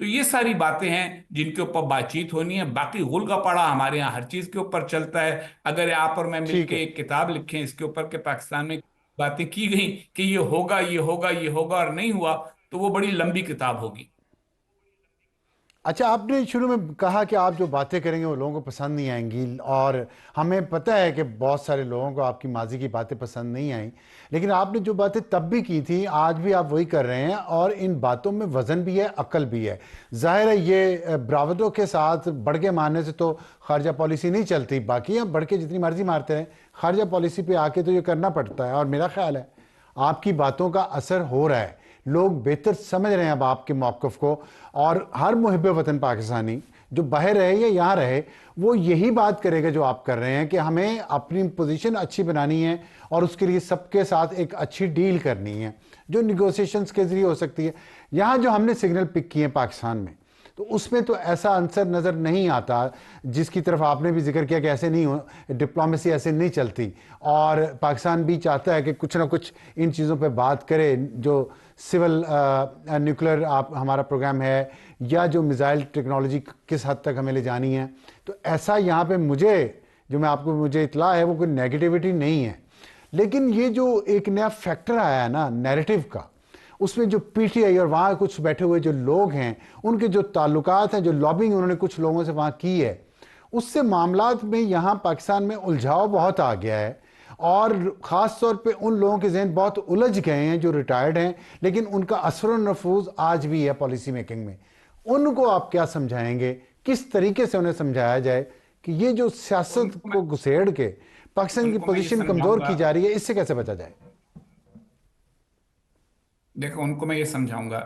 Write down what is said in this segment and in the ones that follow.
تو یہ ساری باتیں ہیں جن کے اوپر بات چیت ہونی ہے. باقی غل کا پڑا ہمارے یہاں ہر چیز کے اوپر چلتا ہے. اگر آپ اور میں مل ٹھیک کے ہے. ایک کتاب لکھیں اس کے اوپر کہ پاکستان میں باتیں کی گئیں کہ یہ ہوگا یہ ہوگا یہ ہوگا اور نہیں ہوا، تو وہ بڑی لمبی کتاب ہوگی. اچھا، آپ نے شروع میں کہا کہ آپ جو باتیں کریں گے وہ لوگوں کو پسند نہیں آئیں گی، اور ہمیں پتہ ہے کہ بہت سارے لوگوں کو آپ کی ماضی کی باتیں پسند نہیں آئیں، لیکن آپ نے جو باتیں تب بھی کی تھی آج بھی آپ وہی کر رہے ہیں، اور ان باتوں میں وزن بھی ہے، عقل بھی ہے. ظاہر ہے یہ براوڈو کے ساتھ بڑھ کے مارنے سے تو خارجہ پالیسی نہیں چلتی. باقی ہم بڑھ کے جتنی مرضی مارتے ہیں، خارجہ پالیسی پہ آ کے تو یہ کرنا پڑتا ہے. اور میرا خیال ہے آپ کی باتوں کا اثر ہو رہا ہے، لوگ بہتر سمجھ رہے ہیں اب آپ کے موقف کو. اور ہر محب وطن پاکستانی جو باہر رہے یا یہاں رہے، وہ یہی بات کرے گا جو آپ کر رہے ہیں کہ ہمیں اپنی پوزیشن اچھی بنانی ہے، اور اس کے لیے سب کے ساتھ ایک اچھی ڈیل کرنی ہے جو نیگوسیشنز کے ذریعے ہو سکتی ہے. یہاں جو ہم نے سگنل پک کیے ہیں پاکستان میں، تو اس میں تو ایسا عنصر نظر نہیں آتا جس کی طرف آپ نے بھی ذکر کیا کہ ایسے نہیں ہو، ڈپلومیسی ایسے نہیں چلتی. اور پاکستان بھی چاہتا ہے کہ کچھ نہ کچھ ان چیزوں پہ بات کرے، جو سول نیوکلر آپ ہمارا پروگرام ہے، یا جو میزائل ٹیکنالوجی کس حد تک ہمیں لے جانی ہے. تو ایسا یہاں پہ مجھے اطلاع ہے وہ کوئی نیگیٹیوٹی نہیں ہے. لیکن یہ جو ایک نیا فیکٹر آیا ہے نا نیریٹو کا، اس میں جو پی ٹی آئی اور وہاں کچھ بیٹھے ہوئے جو لوگ ہیں، ان کے جو تعلقات ہیں، جو لابنگ انہوں نے کچھ لوگوں سے وہاں کی ہے، اس سے معاملات میں یہاں پاکستان میں الجھاؤ بہت آ گیا ہے. اور خاص طور پہ ان لوگوں کے ذہن بہت الجھ گئے ہیں جو ریٹائرڈ ہیں، لیکن ان کا اثر و نفوذ آج بھی ہے پالیسی میکنگ میں. ان کو آپ کیا سمجھائیں گے؟ کس طریقے سے انہیں سمجھایا جائے کہ یہ جو ان سیاست کو میں کو گسیڑ کے پاکستان ان کی کو میں یہ پوزیشن سمجھاؤں کمزور گا. کی جا رہی ہے، اس سے کیسے بچا جائے؟ دیکھو، ان کو میں یہ سمجھاؤں گا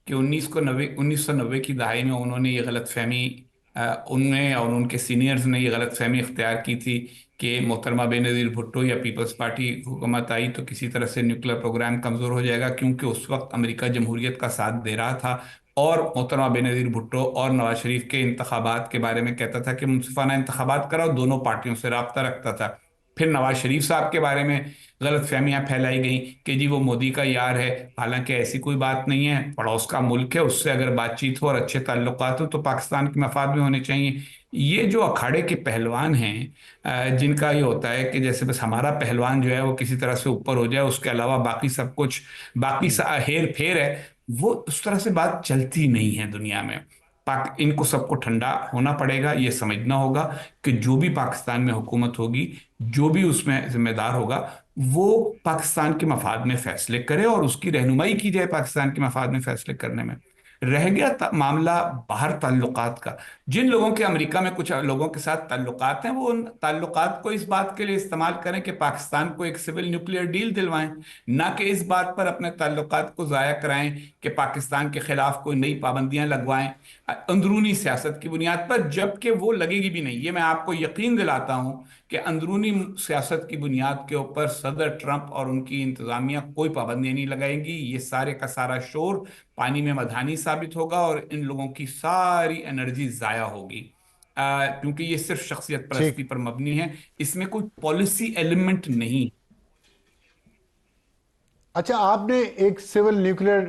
کہ 1990 کی دہائی میں انہوں نے یہ غلط فہمی، ان نے اور ان کے سینئرز نے یہ غلط فہمی اختیار کی تھی کہ محترمہ بینظیر بھٹو یا پیپلز پارٹی حکومت آئی تو کسی طرح سے نیوکلیر پروگرام کمزور ہو جائے گا، کیونکہ اس وقت امریکہ جمہوریت کا ساتھ دے رہا تھا اور محترمہ بینظیر بھٹو اور نواز شریف کے انتخابات کے بارے میں کہتا تھا کہ منصفانہ انتخابات کراؤ، دونوں پارٹیوں سے رابطہ رکھتا تھا. پھر نواز شریف صاحب کے بارے میں غلط فہمیاں پھیلائی گئیں کہ جی وہ مودی کا یار ہے، حالانکہ ایسی کوئی بات نہیں ہے. پڑوس کا ملک ہے، اس سے اگر بات چیت ہو اور اچھے تعلقات ہو تو پاکستان کے مفاد میں ہونے چاہیے. یہ جو اکھاڑے کے پہلوان ہیں، جن کا یہ ہوتا ہے کہ جیسے بس ہمارا پہلوان جو ہے وہ کسی طرح سے اوپر ہو جائے، اس کے علاوہ باقی سب کچھ باقی ہیر پھیر ہے، وہ اس طرح سے بات چلتی نہیں ہے دنیا میں. ان کو سب کو ٹھنڈا ہونا پڑے گا، یہ سمجھنا ہوگا کہ جو بھی پاکستان میں حکومت ہوگی، جو بھی اس میں ذمہ دار ہوگا، وہ پاکستان کے مفاد میں فیصلے کرے اور اس کی رہنمائی کی جائے پاکستان کے مفاد میں فیصلے کرنے میں. رہ گیا معاملہ باہر تعلقات کا، جن لوگوں کے امریکہ میں کچھ لوگوں کے ساتھ تعلقات ہیں، وہ ان تعلقات کو اس بات کے لیے استعمال کریں کہ پاکستان کو ایک سول نیوکلیئر ڈیل دلوائیں، نہ کہ اس بات پر اپنے تعلقات کو ضائع کرائیں کہ پاکستان کے خلاف کوئی نئی پابندیاں لگوائیں اندرونی سیاست کی بنیاد پر، جبکہ وہ لگے گی بھی نہیں. یہ میں آپ کو یقین دلاتا ہوں کہ اندرونی سیاست کی بنیاد کے اوپر صدر ٹرمپ اور ان کی انتظامیہ کوئی پابندیاں نہیں لگائیں گی. یہ سارے کا سارا شور پانی میں مدھانی ثابت ہوگا اور ان لوگوں کی ساری انرجی ضائع ہوگی، کیونکہ یہ صرف شخصیت ٹھیک. پرستی پر مبنی ہے، اس میں کوئی پالیسی ایلیمنٹ نہیں. اچھا، آپ نے ایک سول نیوکلیر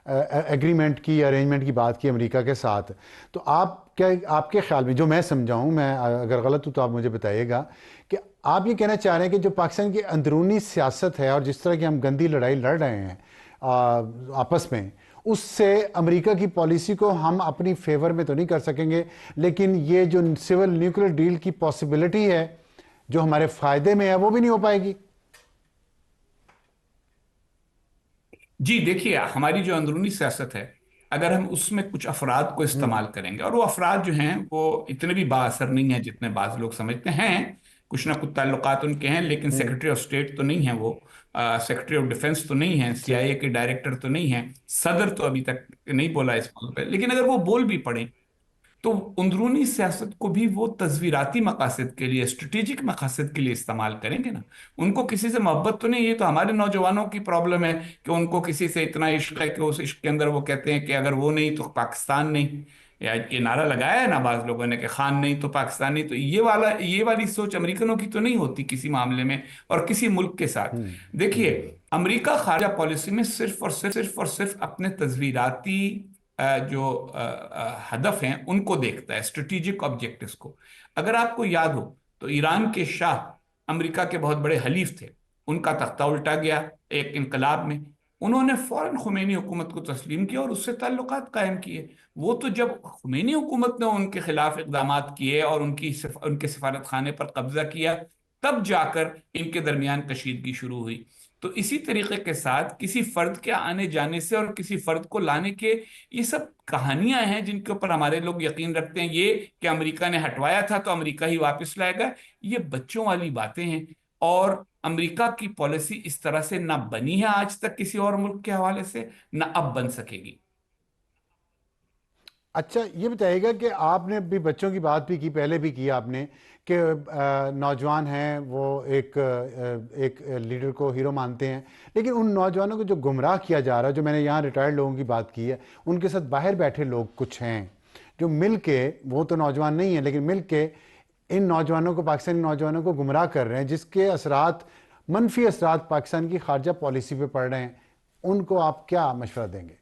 ایگریمنٹ کی، ارینجمنٹ کی بات کی امریکہ کے ساتھ، تو آپ کے خیال میں، جو میں سمجھا ہوں، میں اگر غلط ہوں تو آپ مجھے بتائیے گا، کہ آپ یہ کہنا چاہ رہے ہیں کہ جو پاکستان کی اندرونی سیاست ہے اور جس طرح کی ہم گندی لڑائی لڑ رہے ہیں آپس میں، اس سے امریکہ کی پالیسی کو ہم اپنی فیور میں تو نہیں کر سکیں گے، لیکن یہ جو سول نیوکلیر ڈیل کی پاسبلٹی ہے جو ہمارے فائدے میں ہے، وہ بھی نہیں ہو پائے گی؟ جی دیکھیے، ہماری جو اندرونی سیاست ہے، اگر ہم اس میں کچھ افراد کو استعمال کریں گے، اور وہ افراد جو ہیں وہ اتنے بھی با اثر نہیں ہیں جتنے بعض لوگ سمجھتے ہیں، کچھ نہ کچھ تعلقات ان کے ہیں، لیکن سیکرٹری آف اسٹیٹ تو نہیں ہیں، وہ سیکرٹری آف ڈیفنس تو نہیں ہیں، سی ٹھیک. آئی اے کے ڈائریکٹر تو نہیں ہیں، صدر تو ابھی تک نہیں بولا اس موضوع پہ، لیکن اگر وہ بول بھی پڑیں تو اندرونی سیاست کو بھی وہ تصویراتی مقاصد کے لیے، اسٹریٹجک مقاصد کے لیے استعمال کریں گے نا. ان کو کسی سے محبت تو نہیں، یہ تو ہمارے نوجوانوں کی پرابلم ہے کہ ان کو کسی سے اتنا عشق ہے کہ اس عشق کے اندر وہ کہتے ہیں کہ اگر وہ نہیں تو پاکستان نہیں. یا یہ نعرہ لگایا ہے نا بعض لوگوں نے کہ خان نہیں تو پاکستان نہیں، تو یہ والی سوچ امریکنوں کی تو نہیں ہوتی کسی معاملے میں اور کسی ملک کے ساتھ. دیکھیے، امریکہ خارجہ پالیسی میں صرف اور صرف اپنے تصویراتی جو ہدف ہیں ان کو دیکھتا ہے، اسٹریٹجک آبجیکٹس کو۔ اگر آپ کو یاد ہو تو ایران کے شاہ امریکہ کے بہت بڑے حلیف تھے، ان کا تختہ الٹا گیا ایک انقلاب میں، انہوں نے فوراً خمینی حکومت کو تسلیم کیا اور اس سے تعلقات قائم کیے۔ وہ تو جب خمینی حکومت نے ان کے خلاف اقدامات کیے اور ان کے سفارت خانے پر قبضہ کیا، تب جا کر ان کے درمیان کشیدگی شروع ہوئی۔ تو اسی طریقے کے ساتھ کسی فرد کے آنے جانے سے اور کسی فرد کو لانے کے، یہ سب کہانیاں ہیں جن کے اوپر ہمارے لوگ یقین رکھتے ہیں، یہ کہ امریکہ نے ہٹوایا تھا تو امریکہ ہی واپس لائے گا، یہ بچوں والی باتیں ہیں۔ اور امریکہ کی پالیسی اس طرح سے نہ بنی ہے آج تک کسی اور ملک کے حوالے سے، نہ اب بن سکے گی۔ اچھا یہ بتائیے گا کہ آپ نے بھی بچوں کی بات بھی کی، پہلے بھی کی آپ نے، کہ نوجوان ہیں وہ ایک لیڈر کو ہیرو مانتے ہیں، لیکن ان نوجوانوں کو جو گمراہ کیا جا رہا ہے، جو میں نے یہاں ریٹائرڈ لوگوں کی بات کی ہے، ان کے ساتھ باہر بیٹھے لوگ کچھ ہیں جو مل کے، وہ تو نوجوان نہیں ہیں لیکن مل کے ان نوجوانوں کو، پاکستانی نوجوانوں کو گمراہ کر رہے ہیں، جس کے اثرات، منفی اثرات پاکستان کی خارجہ پالیسی پہ پڑ رہے ہیں۔ ان کو آپ کیا مشورہ دیں گے؟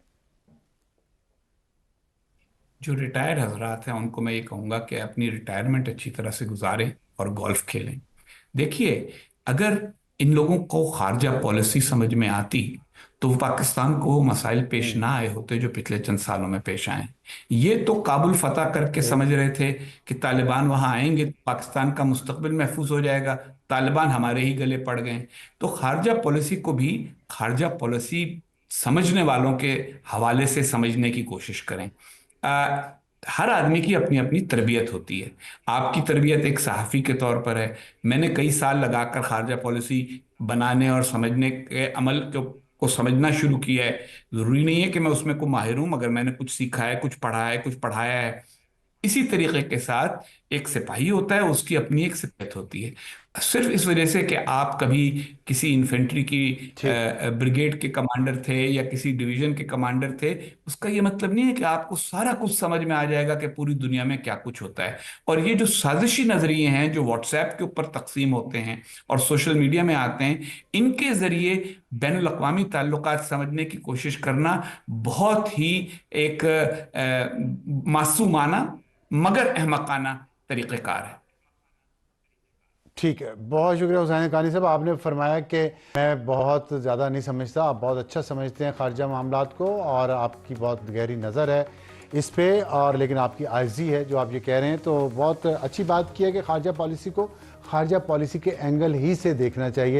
جو ریٹائر حضرات ہیں ان کو میں یہ کہوں گا کہ اپنی ریٹائرمنٹ اچھی طرح سے گزاریں اور گولف کھیلیں۔ دیکھیے، اگر ان لوگوں کو خارجہ پالیسی سمجھ میں آتی تو پاکستان کو وہ مسائل پیش نہ آئے ہوتے جو پچھلے چند سالوں میں پیش آئے ہیں۔ یہ تو کابل فتح کر کے سمجھ رہے تھے کہ طالبان وہاں آئیں گے پاکستان کا مستقبل محفوظ ہو جائے گا، طالبان ہمارے ہی گلے پڑ گئے۔ تو خارجہ پالیسی کو بھی خارجہ پالیسی سمجھنے والوں کے حوالے سے سمجھنے کی کوشش کریں۔ ہر آدمی کی اپنی اپنی تربیت ہوتی ہے۔ آپ کی تربیت ایک صحافی کے طور پر ہے، میں نے کئی سال لگا کر خارجہ پالیسی بنانے اور سمجھنے کے عمل کو سمجھنا شروع کیا ہے۔ ضروری نہیں ہے کہ میں اس میں کوئی ماہر ہوں، مگر میں نے کچھ سیکھا ہے، کچھ پڑھا ہے، کچھ پڑھایا ہے۔ اسی طریقے کے ساتھ ایک سپاہی ہوتا ہے، اس کی اپنی ایک سپاہیت ہوتی ہے۔ صرف اس وجہ سے کہ آپ کبھی کسی انفینٹری کی ٹھیک۔ بریگیڈ کے کمانڈر تھے یا کسی ڈویژن کے کمانڈر تھے، اس کا یہ مطلب نہیں ہے کہ آپ کو سارا کچھ سمجھ میں آ جائے گا کہ پوری دنیا میں کیا کچھ ہوتا ہے۔ اور یہ جو سازشی نظریے ہیں جو واٹس ایپ کے اوپر تقسیم ہوتے ہیں اور سوشل میڈیا میں آتے ہیں، ان کے ذریعے بین الاقوامی تعلقات سمجھنے کی کوشش کرنا بہت ہی ایک معصومانہ مگر احمقانہ طریقہ کار ہے۔ ٹھیک ہے، بہت شکریہ حسین حقانی صاحب، آپ نے فرمایا کہ میں بہت زیادہ نہیں سمجھتا، آپ بہت اچھا سمجھتے ہیں خارجہ معاملات کو، اور آپ کی بہت گہری نظر ہے اس پہ، اور لیکن آپ کی عاجزی ہے جو آپ یہ کہہ رہے ہیں۔ تو بہت اچھی بات کی ہے کہ خارجہ پالیسی کو خارجہ پالیسی کے اینگل ہی سے دیکھنا چاہیے۔